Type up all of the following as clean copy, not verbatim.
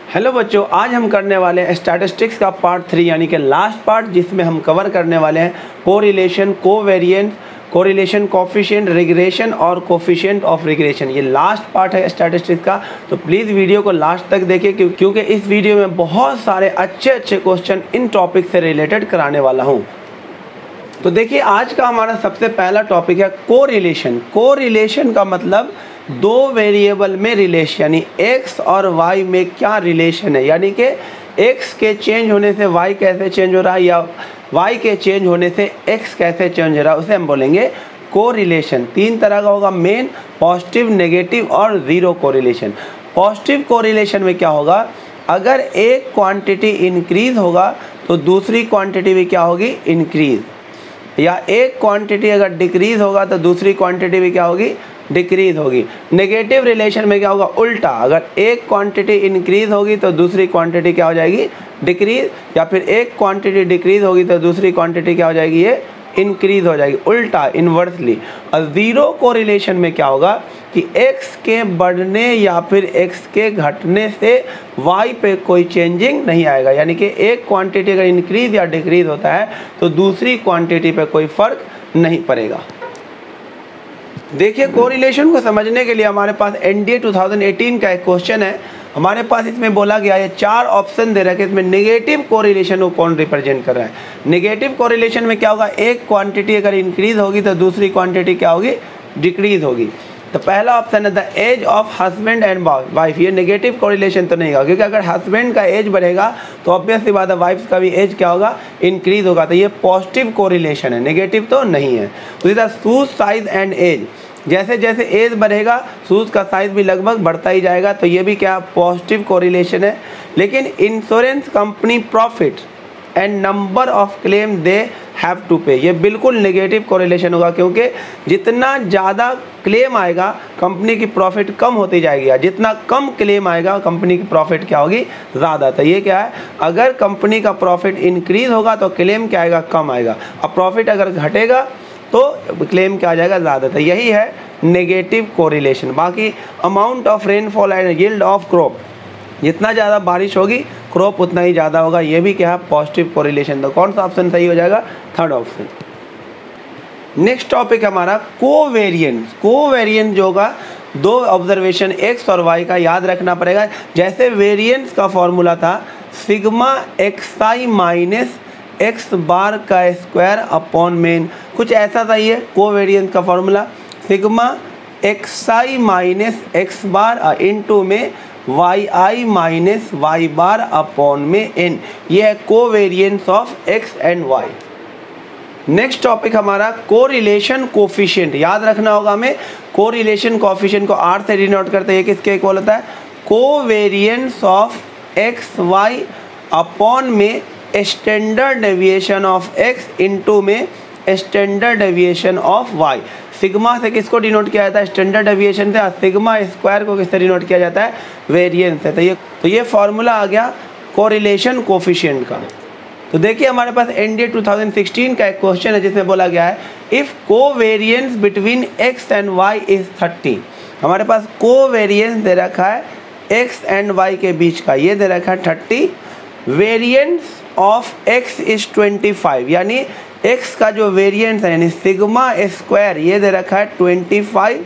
Hello बच्चों, आज हम करने वाले हैं स्टैटिस्टिक्स का पार्ट 3 यानी कि लास्ट पार्ट, जिसमें हम कवर करने वाले हैं correlation, covariance, correlation coefficient, regression और कोफिशिएंट ऑफ रिग्रेशन। ये लास्ट पार्ट है स्टैटिस्टिक्स का, तो प्लीज़ वीडियो को लास्ट तक देखिए क्योंकि इस वीडियो में बहुत सारे अच्छे क्वेश्चन इन टॉपिक से रिलेटेड कराने वाला हूँ। तो देखिए, आज का हमारा सबसे पहला टॉपिक है कोरिलेशन। कोरिलेशन का मतलब दो वेरिएबल में रिलेशन, यानी x और y में क्या रिलेशन है, यानी कि x के चेंज होने से y कैसे चेंज हो रहा है या y के चेंज होने से x कैसे चेंज हो रहा है, उसे हम बोलेंगे कोरिलेशन। तीन तरह का होगा, मेन, पॉजिटिव, नेगेटिव और ज़ीरो कोरिलेशन। पॉजिटिव कोरिलेशन में क्या होगा, अगर एक क्वांटिटी इंक्रीज होगा तो दूसरी क्वांटिटी भी क्या होगी, इंक्रीज, या एक क्वांटिटी अगर डिक्रीज होगा तो दूसरी क्वांटिटी भी क्या होगी, डिक्रीज होगी। नेगेटिव रिलेशन में क्या होगा, उल्टा, अगर एक क्वांटिटी इंक्रीज होगी तो दूसरी क्वांटिटी क्या हो जाएगी, डिक्रीज, या फिर एक क्वांटिटी डिक्रीज होगी तो दूसरी क्वांटिटी क्या हो जाएगी, ये इंक्रीज हो जाएगी, उल्टा, इन्वर्सली। और ज़ीरो कोरिलेशन में क्या होगा कि x के बढ़ने या फिर x के घटने से y पे कोई चेंजिंग नहीं आएगा, यानी कि एक क्वांटिटी अगर इंक्रीज या डिक्रीज होता है तो दूसरी क्वांटिटी पे कोई फर्क नहीं पड़ेगा। देखिए, कोरिलेशन को समझने के लिए हमारे पास एनडीए 2018 का एक क्वेश्चन है। हमारे पास इसमें बोला गया है, चार ऑप्शन दे रखे, इसमें नेगेटिव कोरिलेशन को कौन रिप्रेजेंट कर रहा है। नेगेटिव कोरिलेशन में क्या होगा, एक क्वांटिटी अगर इंक्रीज होगी तो दूसरी क्वांटिटी क्या होगी, डिक्रीज होगी। तो पहला ऑप्शन है the age of husband and wife. ये नेगेटिव कोरिलेशन तो नहीं होगा, क्योंकि अगर हस्बैंड का एज बढ़ेगा तो ऑब्वियसली बात है वाइफ का भी एज क्या होगा, इंक्रीज होगा। तो ये पॉजिटिव कोरिलेशन है, नेगेटिव तो नहीं है। उसी तरह शूज साइज एंड एज, जैसे जैसे एज बढ़ेगा शूज़ का साइज़ भी लगभग बढ़ता ही जाएगा, तो ये भी क्या, पॉजिटिव कोरिलेशन है। लेकिन insurance company profit and number of claim they have to pay, ये बिल्कुल नेगेटिव कोरिलेशन होगा, क्योंकि जितना ज़्यादा क्लेम आएगा कंपनी की प्रॉफिट कम होती जाएगी, जितना कम क्लेम आएगा कंपनी की प्रॉफिट क्या होगी, ज़्यादा। तो ये क्या है, अगर कंपनी का प्रॉफिट इंक्रीज होगा तो क्लेम क्या आएगा, कम आएगा, और प्रॉफिट अगर घटेगा तो क्लेम क्या आ जाएगा, ज़्यादा। तो यही है नेगेटिव कोरिलेशन। बाकी amount of rainfall and yield of crop, जितना ज़्यादा बारिश होगी क्रॉप उतना ही ज़्यादा होगा, ये भी क्या है, पॉजिटिव कोरिलेशन। तो कौन सा ऑप्शन सही हो जाएगा, थर्ड ऑप्शन। नेक्स्ट टॉपिक हमारा कोवेरिएंस। कोवेरिएंस जो होगा, दो ऑब्जर्वेशन x और y का याद रखना पड़ेगा। जैसे वेरिएंस का फॉर्मूला था सिग्मा xi माइनस एक्स बार का स्क्वायर अपॉन मेन, कुछ ऐसा था ये कोवेरिएंस का formula, sigma xi minus x bar into में yi minus y bar upon में n। ये है covariance of x and y। Next topic हमारा कोरिलेशन कोफिशिएंट, याद रखना होगा हमें। कोरिलेशन कोफिशिएंट को r से डिनोट करते हैं, किसके इक्वल होता है, covariance of x y upon में standard deviation of x into में standard deviation of y। Sigma से किसको डिनोट किया जाता है, स्टैंडर्ड डेविएशन से, सिग्मा स्क्वायर को किससे डिनोट किया जाता है, वेरिएंस से। तो ये फॉर्मूला आ गया कोरिलेशन कोफिशिएंट का। तो देखिए, हमारे पास एनडीए 2016 का एक क्वेश्चन है जिसमें बोला गया है if covariance between x and y is 30। हमारे पास कोवेरिएंस दे रखा है x एंड y के बीच का, ये दे रखा है 30। वेरिएंस ऑफ x इज 25, यानी x का जो वेरिएंस है यानी सिग्मा स्क्वायर, ये दे रखा है 25,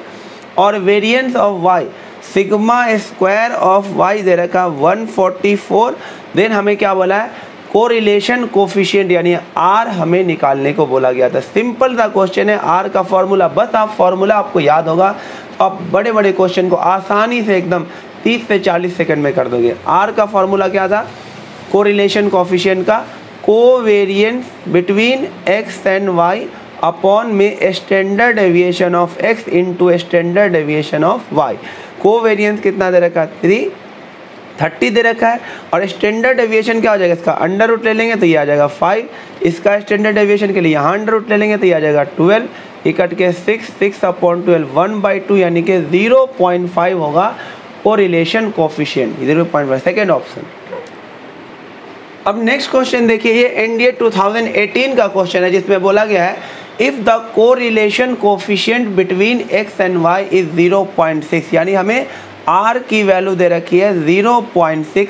और variance of y sigma square of y दे रखा है 144। देन हमें क्या बोला है, कोरिलेशन कोफिशिएंट यानी r हमें निकालने को बोला गया था। सिंपल सा क्वेश्चन है, r का फॉर्मूला, बस आप फॉर्मूला आपको याद होगा तो आप बड़े बड़े क्वेश्चन को आसानी से एकदम 30 से 40 सेकंड में कर दोगे। r का फॉर्मूला क्या था, कोरिलेशन कोफिशिएंट का, covariance between x and y upon में standard deviation of x into standard deviation of y। Covariance कितना दे रखा है, 30 दे रखा है, और स्टैंडर्ड डेविएशन क्या हो जाएगा, इसका अंडर रूट ले लेंगे तो ये आ जाएगा 5, इसका स्टैंडर्ड डेविएशन के लिए यहाँ अंडर रूट ले लेंगे तो ये आ जाएगा 12, ये कट के 6 अपॉन 12 1/2, यानी कि 0.5 होगा कोरिलेशन कोफिशिएंट, 0.5, सेकेंड ऑप्शन। अब नेक्स्ट क्वेश्चन देखिए, ये एनडीए 2018 का क्वेश्चन है जिसमें बोला गया है if the correlation coefficient between x and y is 0.6, यानी हमें r की वैल्यू दे रखी है 0.6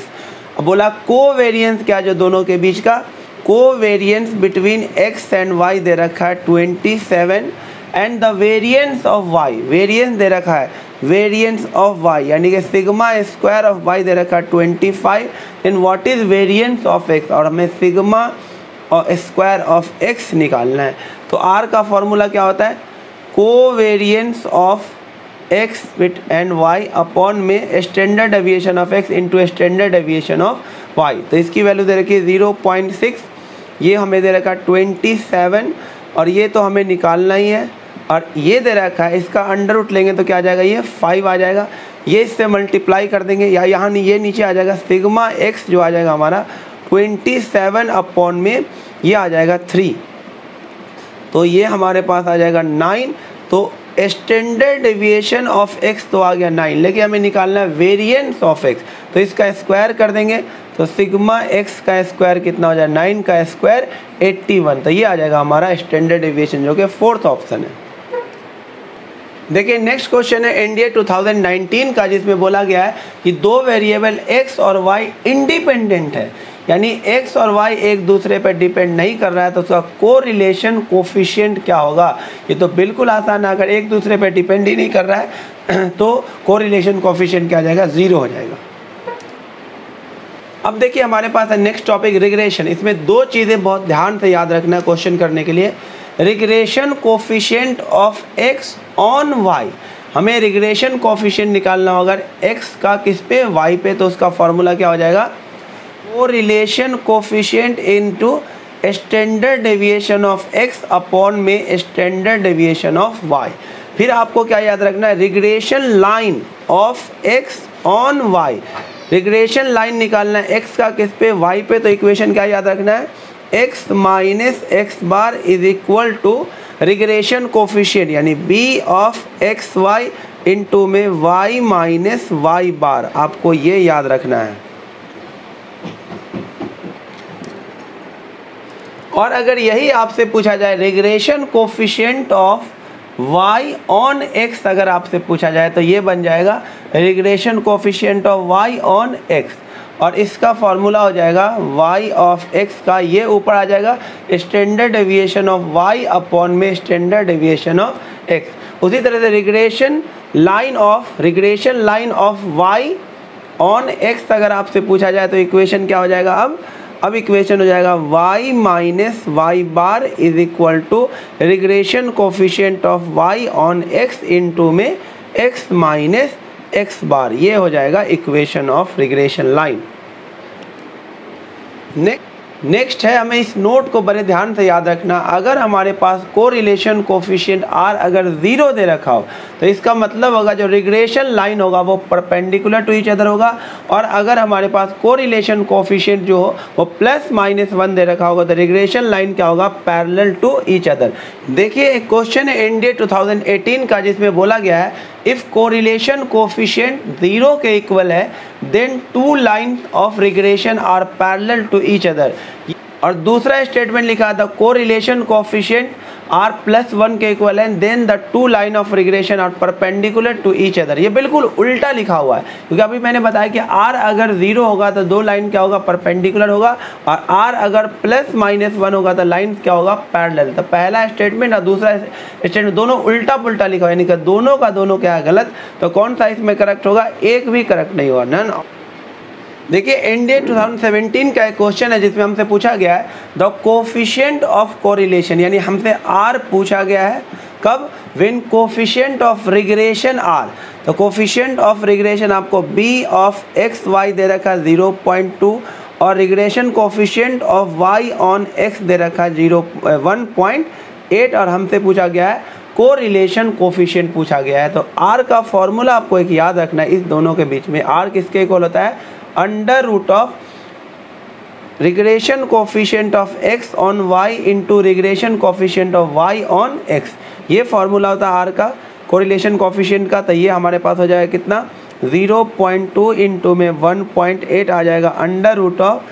अब बोला कोवेरिएंस क्या, जो दोनों के बीच का covariance between x and y दे रखा है 27 and the variance of y, variance दे रखा है वेरिएंस ऑफ y यानी कि सिग्मा स्क्वायर ऑफ y दे रखा है 25, then what is variance of x, और हमें सिग्मा और स्क्वायर ऑफ x निकालना है। तो r का फॉर्मूला क्या होता है, covariance of x with and y upon में standard deviation of x into standard deviation of y। तो इसकी वैल्यू दे रखी है 0.6, ये हमें दे रखा 27 और ये तो हमें निकालना ही है, और ये दे रखा है इसका अंडर रूट लेंगे तो क्या आ जाएगा, ये 5 आ जाएगा, ये इससे मल्टीप्लाई कर देंगे या यहाँ नहीं, ये नीचे आ जाएगा सिग्मा x जो आ जाएगा हमारा 27 अपॉन में ये आ जाएगा 3, तो ये हमारे पास आ जाएगा 9। तो स्टैंडर्ड डेविएशन ऑफ x तो आ गया 9, लेकिन हमें निकालना है वेरिएंस ऑफ x, तो इसका स्क्वायर कर देंगे तो सिग्मा x का स्क्वायर कितना हो जाएगा, 9 का स्क्वायर 81, तो ये आ जाएगा हमारा स्टैंडर्ड डेविएशन जो कि 4th ऑप्शन है। देखिए नेक्स्ट क्वेश्चन है एनडीए 2019 का, जिसमें बोला गया है कि दो वेरिएबल x और y इंडिपेंडेंट है, यानी x और y एक दूसरे पर डिपेंड नहीं कर रहा है, तो उसका कोरिलेशन कोफिशिएंट क्या होगा। ये तो बिल्कुल आसान है, अगर एक दूसरे पर डिपेंड ही नहीं कर रहा है तो कोरिलेशन कोफिशिएंट क्या आ जाएगा, 0 हो जाएगा। अब देखिए हमारे पास है नेक्स्ट टॉपिक रिग्रेशन। इसमें दो चीज़ें बहुत ध्यान से याद रखना है क्वेश्चन करने के लिए। Regression coefficient of x on y, हमें रिग्रेशन कोफिशिएंट निकालना होगा x का किस पे, y पे, तो उसका फॉर्मूला क्या हो जाएगा, correlation coefficient into standard deviation of x upon में स्टैंडर्ड डेविएशन ऑफ y। फिर आपको क्या याद रखना है, regression line of x on y, regression line निकालना है x का किस पे, y पे, तो इक्वेशन क्या याद रखना है, x minus x bar is equal to regression coefficient यानी b of x y into में y माइनस वाई बार, आपको ये याद रखना है। और अगर यही आपसे पूछा जाए regression coefficient of y on x, अगर आपसे पूछा जाए तो ये बन जाएगा regression coefficient of y on x, और इसका फॉर्मूला हो जाएगा y ऑफ x का, ये ऊपर आ जाएगा standard deviation of y upon में स्टैंडर्ड डेविएशन ऑफ x। उसी तरह से regression line of y on x अगर आपसे पूछा जाए तो इक्वेशन क्या हो जाएगा, अब इक्वेशन हो जाएगा y minus y bar is equal to regression coefficient of y on x into में x माइनस एक्स बार, ये हो जाएगा equation of regression line. Next है, हमें इस नोट को बड़े ध्यान से याद रखना। अगर हमारे पास कोरिलेशन कोफिशिएंट r अगर 0 दे रखा हो तो इसका मतलब होगा जो रिग्रेशन लाइन होगा वो परपेंडिकुलर टू ईच अदर होगा, और अगर हमारे पास कोरिलेशन कोफिशिएंट जो हो वो +-1 दे रखा होगा तो रिग्रेशन लाइन क्या होगा, पैरेलल टू ईच अदर। देखिए एक क्वेश्चन है एनडीए 2018 का, जिसमें बोला गया है इफ़ कोरिलेशन कोफिशिएंट 0 के इक्वल है then 2 lines of regression are parallel to each other. और दूसरा स्टेटमेंट लिखा था कोरिलेशन कोफिशिएंट आर +1 के इक्वल है then the 2 line of regression are perpendicular to each other. ये बिल्कुल उल्टा लिखा हुआ है, क्योंकि अभी मैंने बताया कि आर अगर 0 होगा तो 2 लाइन क्या होगा, परपेंडिकुलर होगा, और आर अगर +-1 होगा तो लाइन क्या होगा, पैरेलल। तो पहला स्टेटमेंट और दूसरा स्टेटमेंट दोनों उल्टा पुल्टा लिखा हुआ है, यानी कि दोनों का दोनों क्या है, गलत। तो कौन सा इसमें करेक्ट होगा, एक भी करेक्ट नहीं होगा, नन। देखिए एनडीए 2017 का एक क्वेश्चन है जिसमें हमसे पूछा गया है द कोफिशिएंट ऑफ कोरिलेशन, यानी हमसे आर पूछा गया है कब, when coefficient of regression are. तो कोफिशिएंट ऑफ रिग्रेशन आपको b ऑफ एक्स वाई दे रखा है 0.2 और regression coefficient of y on x दे रखा है 1.8, और हमसे पूछा गया है कोरिलेशन कोफिशिएंट पूछा गया है। तो r का फॉर्मूला आपको एक याद रखना है, इस दोनों के बीच में r किसके इक्वल होता है, under root of regression coefficient of x on y into regression coefficient of y on x। ये फॉर्मूला होता है r का कोरिलेशन कोफिशिएंट का। तो ये हमारे पास हो जाएगा कितना, 0.2 इंटू में 1.8 आ जाएगा अंडर रूट ऑफ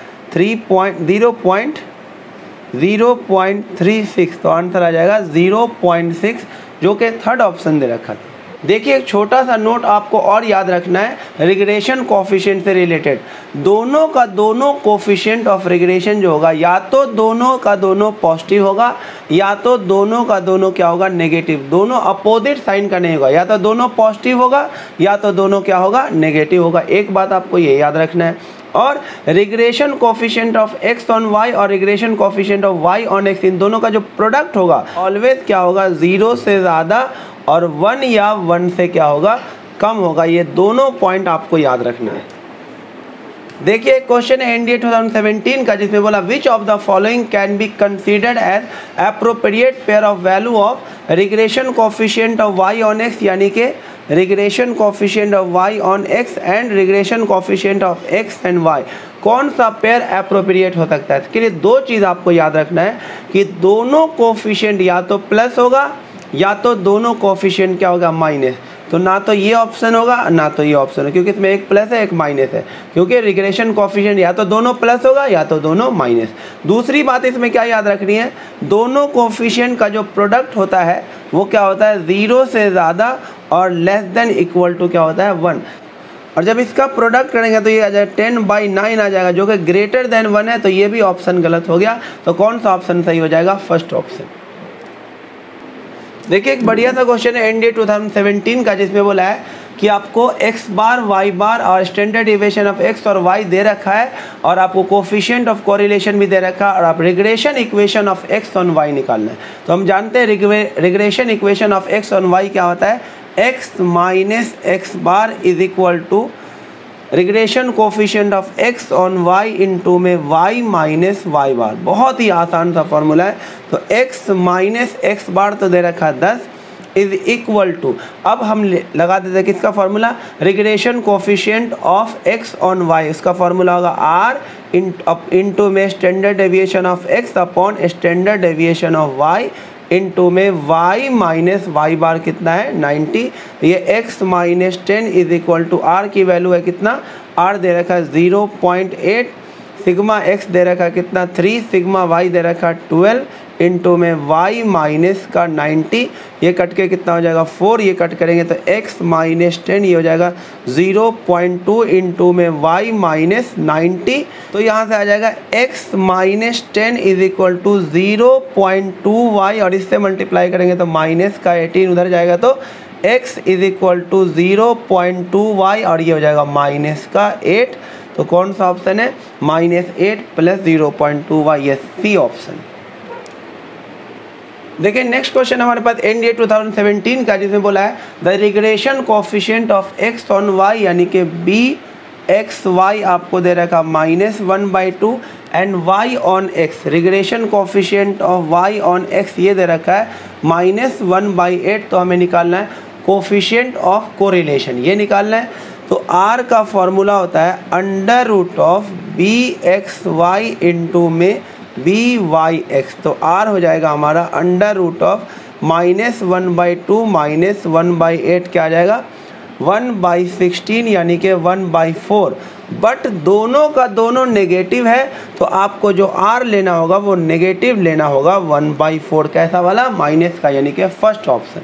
0.36, तो आंसर आ जाएगा 0.6, जो कि थर्ड ऑप्शन दे रखा था। देखिए एक छोटा सा नोट आपको और याद रखना है रिग्रेशन कोफिशिएंट से रिलेटेड। दोनों का दोनों कोफिशिएंट ऑफ रिग्रेशन जो होगा या तो दोनों का दोनों पॉजिटिव होगा या तो दोनों का दोनों क्या होगा नेगेटिव। दोनों अपोजिट साइन का नहीं होगा, या तो दोनों पॉजिटिव होगा या तो दोनों क्या होगा नेगेटिव होगा। एक बात आपको ये याद रखना है। और regression coefficient of x on y और regression coefficient of y on x, इन दोनों का जो प्रोडक्ट होगा ऑलवेज क्या होगा 0 से ज़्यादा और 1 या 1 से क्या होगा कम होगा। ये दोनों पॉइंट आपको याद रखना है। देखिए क्वेश्चन है एनडीए 2017 का, जिसमें बोला which of the following can be considered as appropriate pair of value of regression coefficient of y on x, यानी कि regression coefficient of y on x and regression coefficient of x and y, कौन सा pair appropriate हो सकता है। इसके लिए दो चीज़ आपको याद रखना है कि दोनों कोफिशिएंट या तो प्लस होगा या तो दोनों कोफिशिएंट क्या होगा माइनस। तो ना तो ये ऑप्शन होगा ना तो ये ऑप्शन है, क्योंकि इसमें एक प्लस है एक माइनस है, क्योंकि रिग्रेशन कोफिशिएंट या तो दोनों प्लस होगा या तो दोनों माइनस। दूसरी बात इसमें क्या याद रखनी है, दोनों कोफिशिएंट का जो प्रोडक्ट होता है वो क्या होता है 0 से ज़्यादा और लेस देन इक्वल टू क्या होता है 1। और जब इसका प्रोडक्ट करेंगे तो ये आ जाएगा 10/9 आ जाएगा, जो कि ग्रेटर देन 1 है। तो ये भी ऑप्शन गलत हो गया। तो कौन सा ऑप्शन सही हो जाएगा, फर्स्ट ऑप्शन। देखिए एक बढ़िया सा क्वेश्चन है एनडीए 2017 का, जिसमें बोला है कि आपको x बार y बार और स्टैंडर्ड डेविएशन ऑफ x और y दे रखा है और आपको कोफिशिएंट ऑफ कोरिलेशन भी दे रखा है और आप regression equation of x on y निकालना है। तो हम जानते हैं regression equation of x on y क्या होता है, x minus x bar is equal to regression coefficient of x on y into में y माइनस वाई बार। बहुत ही आसान सा फॉर्मूला है। तो x माइनस एक्स बार तो दे रखा है 10 इज इक्वल टू, अब हम लगा देते हैं किसका formula, regression coefficient of x on y। इसका फॉर्मूला होगा r इंटू में standard deviation of x upon standard deviation of y into में y माइनस वाई बार कितना है 90। ये x minus 10 is equal to r की वैल्यू है कितना, r दे रखा है 0.8, सिग्मा x दे रखा है कितना 3, सिग्मा y दे रखा है 12 इंटू में y माइनस का 90, ये कट के कितना हो जाएगा 4, ये कट करेंगे तो x माइनस 10 ये हो जाएगा 0.2 इंटू में y माइनस 90। तो यहाँ से आ जाएगा x minus 10 is equal to 0.2y और इससे मल्टीप्लाई करेंगे तो माइनस का 18 उधर जाएगा तो x is equal to 0.2y और ये हो जाएगा माइनस का 8। तो कौन सा ऑप्शन है, -8 प्लस 0.2y, ये सी ऑप्शन। देखिए नेक्स्ट क्वेश्चन हमारे पास एनडीए 2017 का, जिसमें बोला है the regression coefficient of x on y, यानी कि bxy आपको दे रखा -1/2 and y on x, regression coefficient of y on x ये दे रखा है -1/8। तो हमें निकालना है कोफिशिएंट ऑफ कोरिलेशन, ये निकालना है। तो r का फॉर्मूला होता है under root of bxy into में byx। तो r हो जाएगा हमारा अंडर रूट ऑफ -1/2 -1/8 क्या आ जाएगा 1/16 यानी कि 1/4। बट दोनों का दोनों नेगेटिव है तो आपको जो r लेना होगा वो नेगेटिव लेना होगा 1/4, कैसा वाला, माइनस का, यानी कि फर्स्ट ऑप्शन।